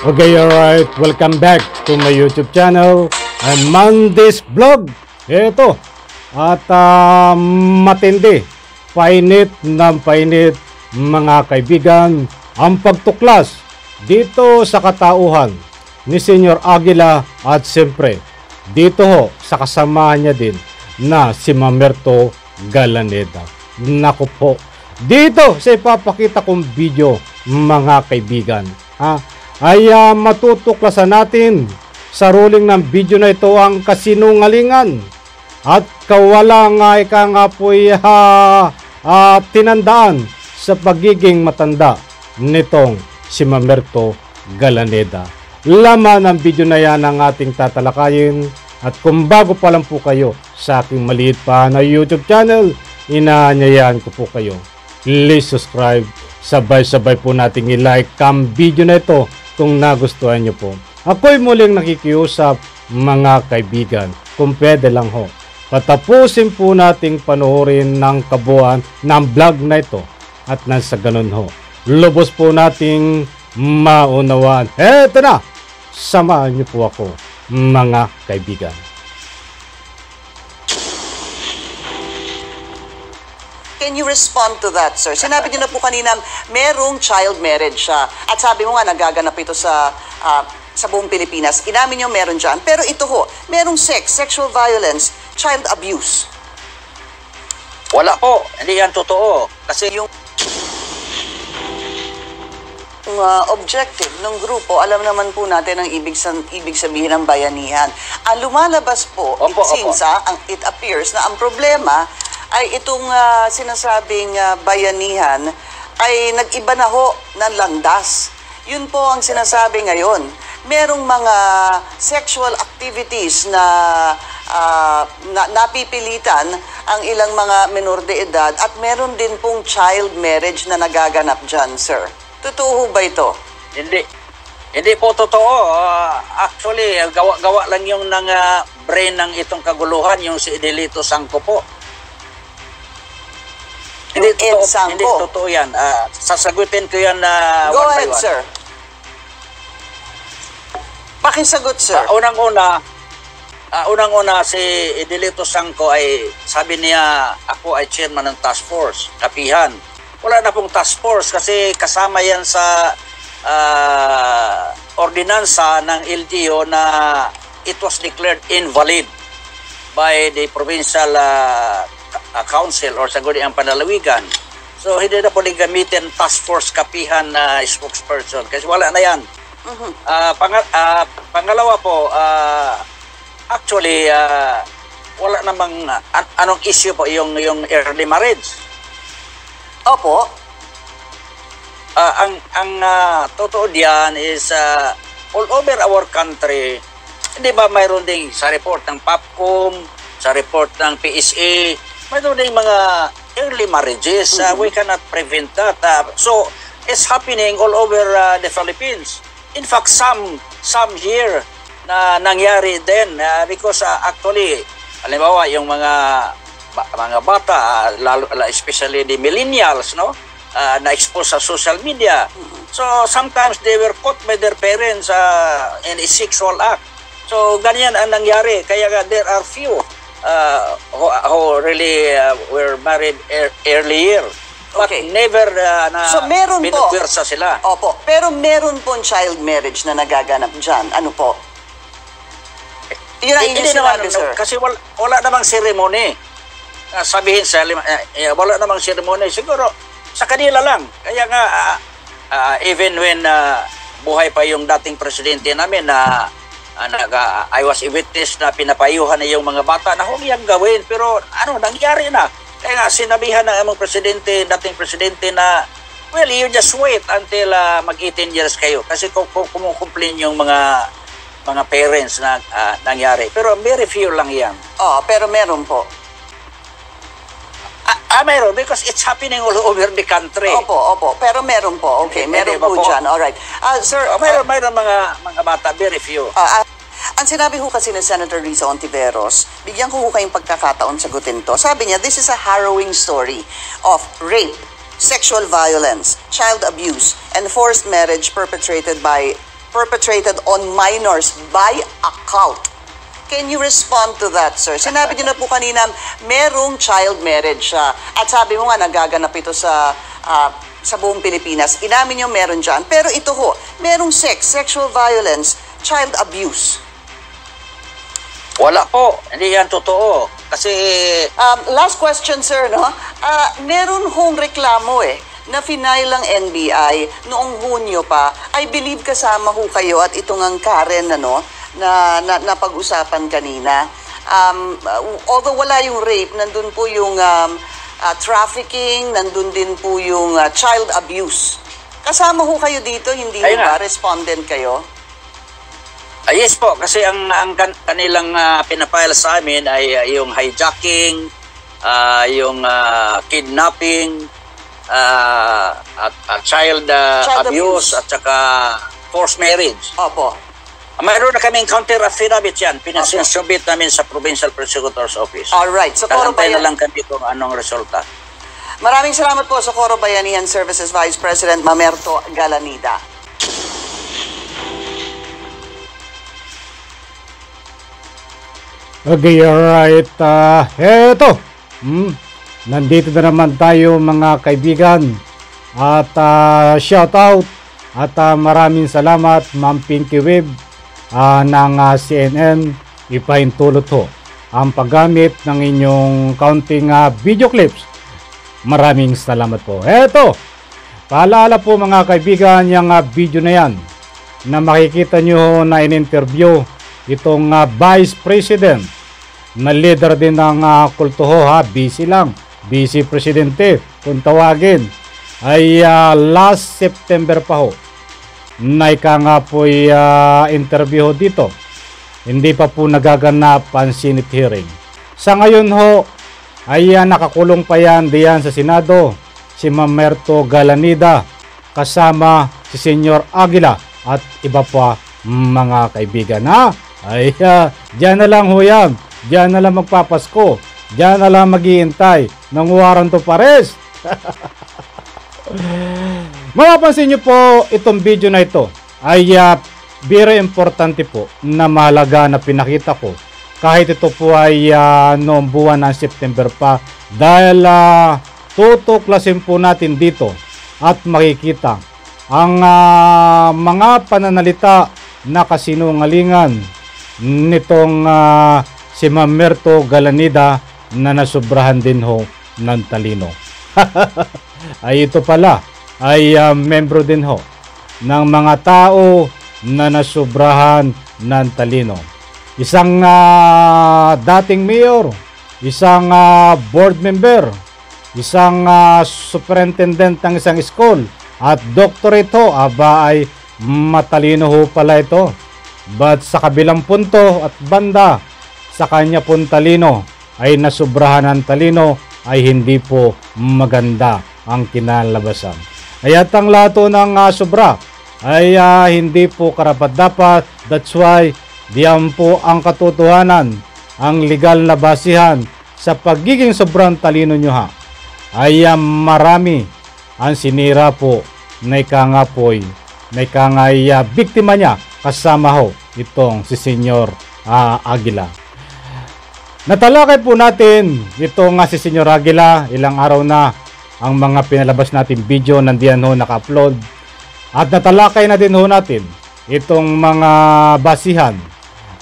Okay, alright. Welcome back to my YouTube channel. I'm Monday's Vlog. Ito. At matindi. Painit ng painit, mga kaibigan, ang pagtuklas dito sa katauhan ni Senyor Aguila at siyempre dito ho sa kasamahan niya din na si Mamerto Galaneda. Naku po. Dito sa ipapakita kong video, mga kaibigan, ay matutuklasan natin sa ruling ng video na ito ang kasinungalingan at kawalang ika nga po'y tinandaan sa pagiging matanda nitong si Mamerto Galaneda. Laman ng video na yan ang ating tatalakayin, at kung bago pa lang po kayo sa aking maliit pa na YouTube channel, inaanyayahan ko po kayo, please subscribe. Sabay-sabay po nating i-like ang video na ito kung nagustuhan nyo po. Ako'y muling nakikiusap, mga kaibigan, kung pwede lang ho, patapusin po nating panoorin ng kabuuan ng vlog na ito, at nang sa ganun ho, lubos po nating maunawaan. Eto na! Samahan niyo po ako, mga kaibigan. Can you respond to that, sir? Sinabi niyo na po kanina, merong child marriage siya. At sabi mo nga, nagaganap ito sa buong Pilipinas. Inamin niyo meron dyan. Pero ito ho, merong sexual violence, child abuse. Wala po. Hindi yan totoo. Kasi yung objective ng grupo, alam naman po natin ang ibig sabihin ng bayanihan. Ang lumalabas po, it appears na ang problema ay itong sinasabing bayanihan ay nag-iba na ho ng landas. Yun po ang sinasabi ngayon. Merong mga sexual activities na napipilitan ang ilang mga menor de edad, at meron din pong child marriage na nagaganap dyan, sir. Totoo ba ito? Hindi. Hindi po totoo. Actually, gawa lang yung brain ng itong kaguluhan, yung si Edelito Sangco po. Hindi totoo yan. Sasagutin ko yan Go ahead, sir. Pakisagot, sir. Unang-una, si Edelito Sangco ay, sabi niya, ako ay chairman ng task force, kapihan. Wala na pong task force kasi kasama yan sa ordinansa ng LTO na it was declared invalid by the provincial council or sa Guniang Panalawigan. So hindi na po gamitin task force kapihan na spokesperson kasi wala na yan. Pangalawa po, actually wala namang anong issue po yung early marriage. Opo. Ang totoo diyan is all over our country, hindi ba mayroon ding sa report ng PAPCOM, sa report ng PSA, mayroon ding mga early marriages. We cannot prevent that. So, it's happening all over the Philippines. In fact, some here na nangyari din because actually, halimbawa, yung mga bata, lalo especially the millennials, no, na-expose sa social media. So sometimes they were caught by their parents in a sexual act. So ganyan ang nangyari. Kaya there are few who really were married earlier. But never na so, pinupwersa sila. Opo. Pero meron pong child marriage na nagaganap dyan. Ano po? Yun ang Hindi naman, sir. Kasi wala namang ceremony. Sabihin sa wala namang seremony, siguro sa kanila lang. Kaya nga even when buhay pa yung dating presidente namin na I was a witness na pinapayuhan na yung mga bata na huwag yan gawin, pero nangyari na. Kaya nga sinabihan ng among presidente, dating presidente na well, you just wait until mag-18 years kayo kasi kumukumplin yung mga parents na nangyari. Pero very few lang yan. Pero meron po. Meron, because it's happening all over the country. Opo. Pero meron po. Okay, meron po dyan. Alright. Sir, meron mga bata, very few. Ang sinabi ho kasi ni Senator Risa Ontiveros, bigyan ko kayong pagkakataon sagutin to. Sabi niya, this is a harrowing story of rape, sexual violence, child abuse, and forced marriage perpetrated by perpetrated on minors by a cult. Can you respond to that, sir? Sinabi niyo na po kanina, merong child marriage siya. At sabi mo nga, nagaganap ito sa buong Pilipinas. Inamin niyo meron dyan. Pero ito ho, merong sexual violence, child abuse. Wala po. Hindi yan totoo. Kasi... last question, sir, no? Meron hong reklamo na final ng NBI noong Hunyo pa. I believe kasama ho kayo at ito ngang Karen, ano, na pag-usapan kanina. Although wala yung rape, nandun po yung trafficking, nandun din po yung child abuse. Kasama ho kayo dito, hindi ho ba? Respondent kayo? Yes po, kasi ang kanilang pinapile sa amin ay yung hijacking, yung kidnapping, at child abuse, at saka forced marriage. Opo. Mayroon na kaming counter affidavit yan. Pinasubmit namin sa Provincial Prosecutor's Office. Alright. So, Kalantay na lang kami kung anong resulta. Maraming salamat po sa Coro Bayanihan Services Vice President Mamerto Galanida. Okay, alright. Eto. Nandito na naman tayo mga kaibigan. At shout out. At maraming salamat Ma'am Pinky Web ng CNN. Ipaintulot ho ang paggamit ng inyong counting video clips. Maraming salamat po. Eto. Paalala po mga kaibigan yung video na yan na makikita nyo na in-interview itong Vice President na leader din ng kulto ho, busy lang, Vice Presidente kung tawagin, ay last September pa ho na ika nga po interview ho dito. Hindi pa po nagaganap ang Senate hearing. Sa ngayon ho ay nakakulong pa yan diyan sa Senado si Mamerto Galanida kasama si Senyor Aguila at iba pa mga kaibigan. Ay diyan na lang ho yan, diyan na lang magpapasko, diyan na lang maghihintay ng warrant of arrest. Mapapansin nyo po itong video na ito ay very importante po na mahalaga na pinakita ko kahit ito po ay noong buwan ng September pa dahil tutuklasin po natin dito at makikita ang mga pananalita na kasinungalingan nitong si Mamerto Galanida na nasubrahan din ho ng talino. Ay ito pala ay membro din ho ng mga tao na nasubrahan ng talino. Isang dating mayor, isang board member, isang superintendent ng isang school at doctorate ho, aba ay matalino ho pala ito. But sa kabilang punto at banda sa kanya pong talino ay nasubrahan ng talino ay hindi po maganda ang kinalabasan. Kaya't ang lato ng sobra ay hindi po karapat-dapat. That's why diyan po ang katotohanan, ang legal na basihan sa pagiging sobrang talino nyo ha. Ay marami ang sinira po na ikangapoy, na ikangay biktima niya kasama ho itong si Senyor Aguila. Natalakay po natin itong si Senyor Aguila, ilang araw na ang mga pinalabas natin video nandiyan ho naka-upload. At natalakay na din ho natin itong mga basihan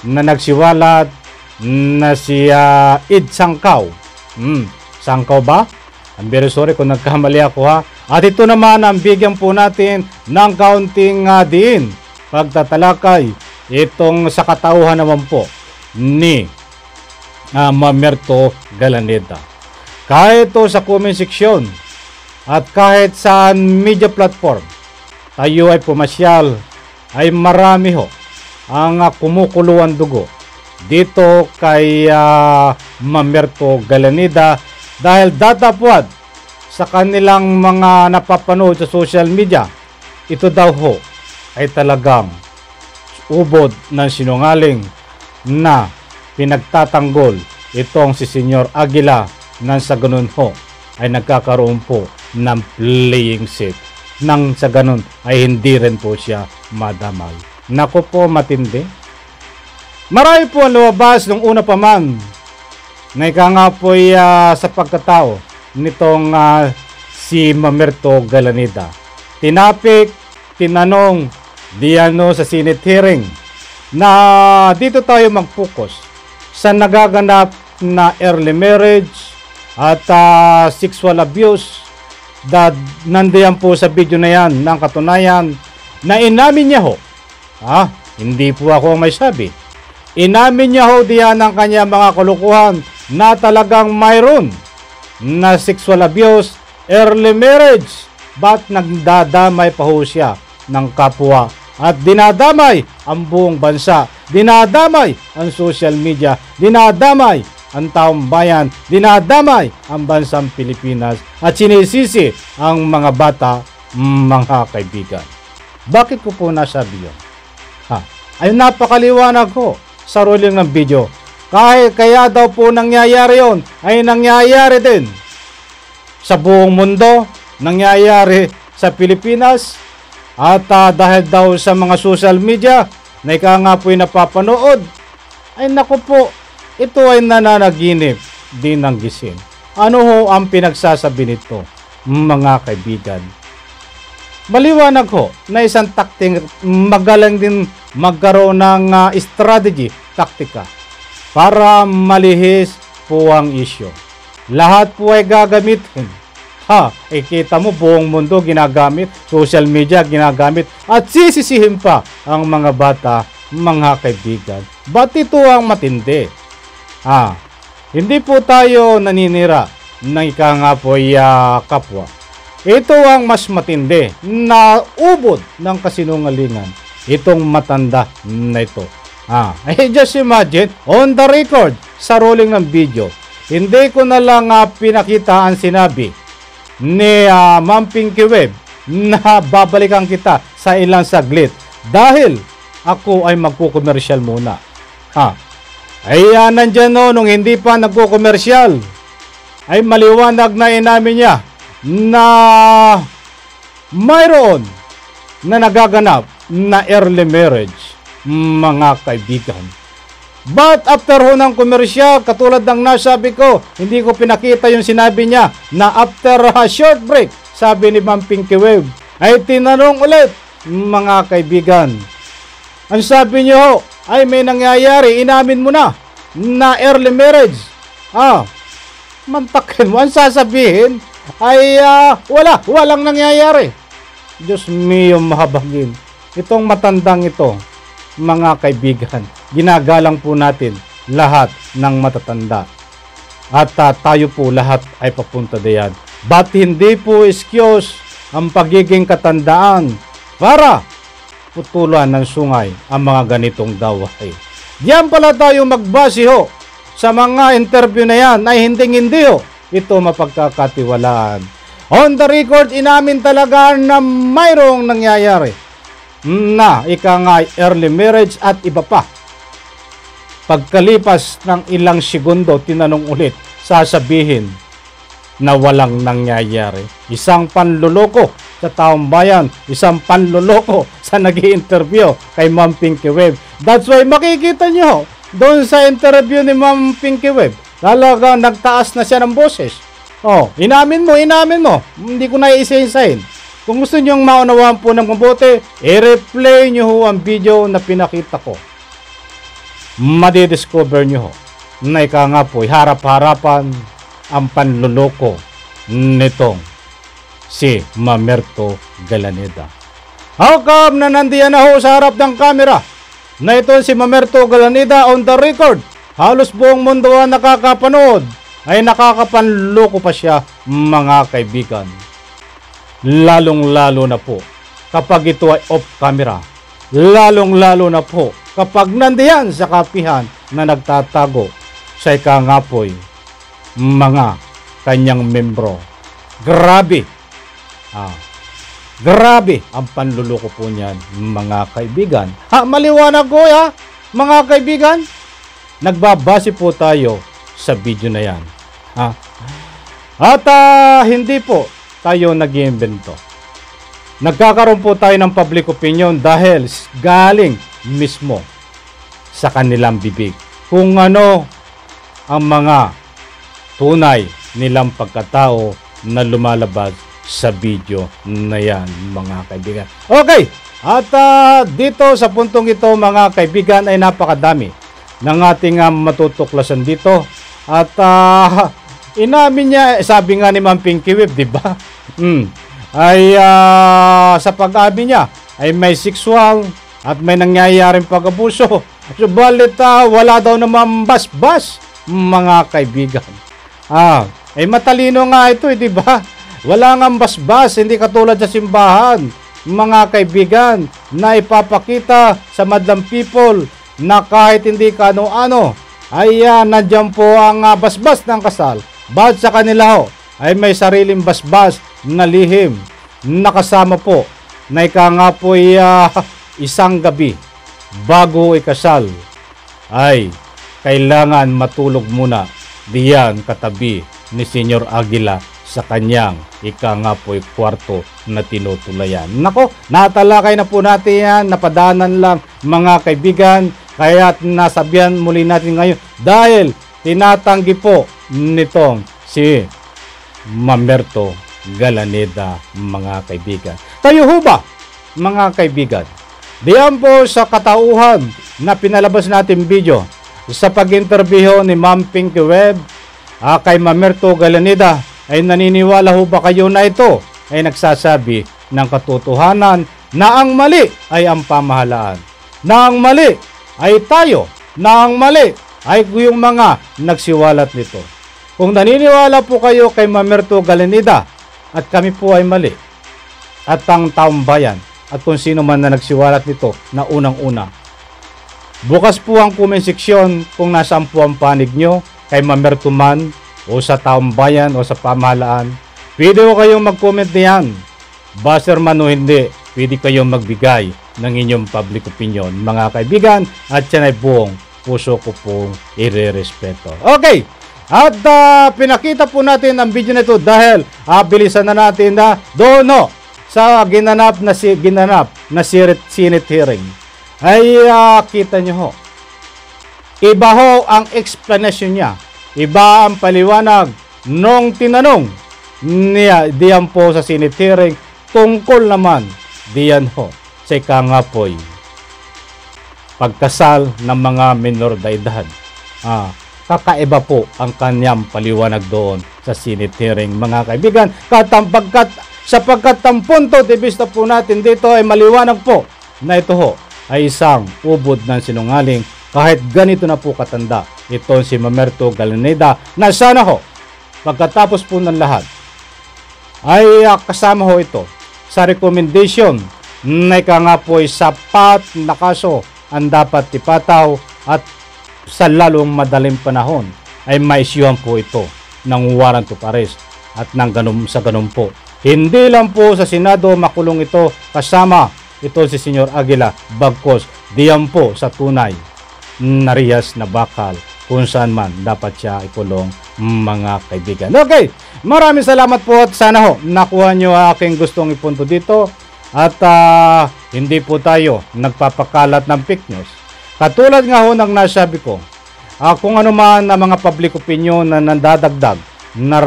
na nagsiwalat na si Id Sangkaw. Sangkaw ba? I'm very sorry kung nagkamali ako ha. At ito naman ang bigyan po natin ng kaunting diin pagtatalakay itong sa katauhan naman po ni Mamerto Galanida. Kahit ito sa comment section at kahit sa media platform tayo ay pumasyal, ay marami ho ang kumukuluan dugo dito kay Mamerto Galanida dahil datapwad sa kanilang mga napapanood sa social media. Ito daw ho ay talagang ubod ng sinungaling na pinagtatanggol itong si Senyor Aguila nang sa ganun ho ay nagkakaroon po ng playing set nang sa ganun ay hindi rin po siya madamay. Naku po, matindi. Marami po ang lumabas nung una pa man na ika nga po sa pagkatao nitong si Mamerto Galanida. Tinapik, tinanong, diano sa Senate hearing na dito tayo mag-focus sa nagaganap na early marriage at sexual abuse. Nandiyan po sa video na yan ng katunayan na inamin niya ho. Hindi po ako may sabi. Inamin niya ho diyan ang kanya mga kulukuhan na talagang mayroon na sexual abuse, early marriage. Ba't nagdadamay pa ho siya ng kapwa at dinadamay ang buong bansa, dinadamay ang social media, dinadamay ang taong bayan, dinadamay ang bansang Pilipinas at sinisisi ang mga bata, mga kaibigan. Bakit ko po nasabi yun? Ay napakaliwanag ko sa ruling ng video. Kaya daw po nangyayari yun, ay nangyayari din sa buong mundo, nangyayari sa Pilipinas, at dahil daw sa mga social media na ika nga po'y napapanood, ay naku po, ito ay nananaginip din ng gising. Ano ho ang pinagsasabi nito, mga kaibigan? Maliwanag ho na isang takting magaling din magkaroon ng strategy, taktika para malihis po ang issue. Lahat po ay gagamitin. Kita mo buong mundo ginagamit, social media ginagamit, at sisisihin pa ang mga bata, mga kaibigan. Ba't ito ang matindi? Hindi po tayo naninira ng ika nga po kapwa. Ito ang mas matindi na ubod ng kasinungalingan. Itong matanda na ito. Just imagine, on the record, sa rolling ng video, hindi ko na lang pinakita ang sinabi ni Ma'am Pinky Web na babalikan kita sa ilang saglit dahil ako ay magkukomersyal muna. Nandyan nung hindi pa nagkukomersyal ay maliwanag na inamin niya na mayroon na nagaganap na early marriage, mga kaibigan. But after ho ng komersyal, katulad ng nasabi ko, hindi ko pinakita yung sinabi niya na after a short break, sabi ni Ma'am Pinky Web, ay tinanong ulit, mga kaibigan. Ang sabi niyo ho, ay may nangyayari, inamin mo na early marriage. Mantakin mo, ang sasabihin ay walang nangyayari. Diyos mio, mahabagin. Itong matandang ito, mga kaibigan, ginagalang po natin lahat ng matatanda. At tayo po lahat ay papunta diyan. Ba't hindi po excuse ang pagiging katandaan para putulan ng sungay ang mga ganitong daway? Diyan pala tayo magbase ho sa mga interview na yan ay hindi ho ito mapagkakatiwalaan. On the record, inamin talaga na mayroong nangyayari na ika nga early marriage at iba pa. Pagkalipas ng ilang segundo, tinanong ulit, sasabihin na walang nangyayari. Isang panluloko sa taong bayan, isang panluloko sa nag-i-interview kay Ma'am Pinky Web. That's why makikita nyo doon sa interview ni Ma'am Pinky Web, talaga nagtaas na siya ng boses. Inamin mo. Hindi ko na isa-isahin. Kung gusto nyong maunawaan po ng mabuti, i-replay nyo ho ang video na pinakita ko. Madidiscover nyo ho na ika nga po, harap-harapan ang panluloko nitong si Mamerto Galanida. How come na nandiyan na ho sa harap ng camera na ito si Mamerto Galanida on the record? Halos buong mundo ang nakakapanood, ay nakakapanloko pa siya, mga kaibigan. Lalong-lalo na po kapag ito ay off camera. Lalong-lalo na po kapag nandiyan sa kapihan na nagtatago sa ikangapoy mga kanyang membro. Grabe. Grabe ang panluloko po niyan, mga kaibigan. Maliwanag ko mga kaibigan. Nagbabase po tayo sa video na yan. At hindi po tayo nag-iimbento. nagkakaroon po tayo ng public opinion dahil galing mismo sa kanilang bibig kung ano ang mga tunay nilang pagkatao na lumalabas sa video na yan, mga kaibigan. Okay, at dito sa puntong ito, mga kaibigan, ay napakadami ng ating matutuklasan dito. At inamin niya, sabi nga ni Ma'am Pinky Web, di ba? Ay sa pag-abi niya ay may sexual at may nangyayaring pag-abuso. Subalit wala daw naman bas-bas, mga kaibigan. Ay matalino nga ito, di ba? Wala nga bas-bas, hindi katulad sa simbahan, mga kaibigan, na ipapakita sa madlang people na kahit hindi ka ano-ano, ay nandiyan po ang basbas ng kasal. Bawat sa kanila ho, ay may sariling basbas na lihim, nakasama po, na ika nga po isang gabi bago ikasal, ay kailangan matulog muna diyan katabi ni Senyor Aguila sa kanyang ika nga po'y kwarto na tinutulayan. Nako, natalakay na po natin yan, napadanan lang, mga kaibigan, kaya nasabihan muli natin ngayon dahil tinatanggi po nitong si Mamerto Galaneda, mga kaibigan. Kayo ho ba, mga kaibigan? Diyan po sa katauhan na pinalabas natin video sa pag-interview ni Ma'am Pinky Web kay Mamerto Galaneda, ay naniniwala ho ba kayo na ito ay nagsasabi ng katotohanan na ang mali ay ang pamahalaan, na ang mali ay tayo, na ang mali ay yung mga nagsiwalat nito? Kung naniniwala po kayo kay Mamerto Galaneda at kami po ay mali, at ang taong bayan at kung sino man na nagsiwalat nito na unang-una, bukas po ang comment section kung nasaan po ang panig nyo kay Mamerto man o sa taong bayan o sa pamahalaan. Pwede ko kayong mag-comment niyan, baser man o hindi, pwede kayong magbigay ng inyong public opinion, mga kaibigan, at yan ay buong puso ko pong irerespeto. Okay, at pinakita po natin ang video na ito dahil bilisan na natin na doon sa ginanap na Senate hearing ay kita nyo ho, iba ho ang explanation niya, iba ang paliwanag nung tinanong niya diyan po sa Senate hearing tungkol naman diyan ho sa ikangapoy pagkasal ng mga minor de edad. Kakaiba po ang kanyang paliwanag doon sa Senate hearing, mga kaibigan, sapagkat ang punto de vista po natin dito ay maliwanag po na ito ho ay isang ubod ng sinungaling kahit ganito na po katanda ito si Mamerto Galaneda, na sana ho pagkatapos po ng lahat ay kasama ho ito sa recommendation na ika nga po ay sapat na kaso ang dapat ipataw at sa lalong madaling panahon ay maisyuhan po ito ng warrant of arrest at sa ganun po hindi lang po sa Senado makulong ito kasama ito si Senyor Aguila, bagkos diyan po sa tunay na rihas na bakal kung saan man dapat siya ikulong, mga kaibigan. Okay, maraming salamat po at sana ho nakuha nyo aking gustong ipunto dito at hindi po tayo nagpapakalat ng fake news. Katulad nga ho ng nasabi ko, kung ano man na mga public opinion na nandadagdag na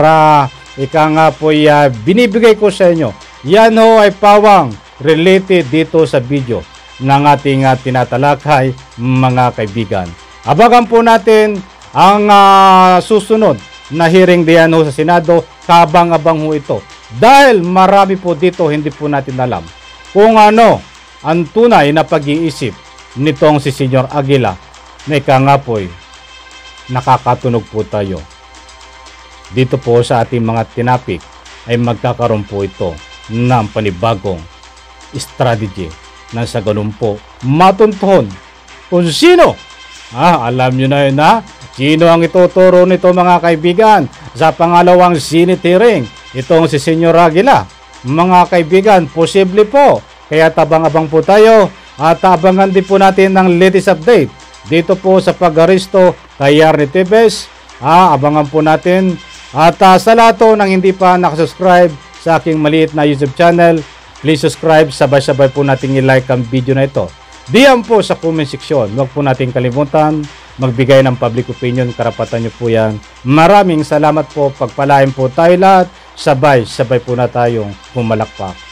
ika nga po binibigay ko sa inyo, yan ho ay pawang related dito sa video ng ating tinatalakay, mga kaibigan. Abagan po natin ang susunod na hearing diyan ho sa Senado, kabang-abang ho ito. Dahil marami po dito hindi po natin alam kung ano ang tunay na pag-iisip nitong si Senyor Aguila na ika nga po'y nakakatunog po tayo. Dito po sa ating mga tinapik ay magkakaroon po ito ng panibagong strategy na sa ganun po matuntuhon kung sino. Alam nyo na yun sino ang ituturo nito, mga kaibigan, sa pangalawang Senate hearing. Itong si Senyor Aguila, mga kaibigan, posible po. Kaya tabang-abang po tayo at abangan din po natin ng latest update dito po sa pag-aristo kay Yarny Tevez. Abangan po natin at sa lahat ng hindi pa nakasubscribe sa aking maliit na YouTube channel, Please subscribe, sabay-sabay po nating i-like ang video na ito. Diyan po sa comment section, huwag po nating kalimutan magbigay ng public opinion, karapatan nyo po yan. Maraming salamat po, pagpalain po tayo lahat, sabay-sabay po na tayong pumalakpak.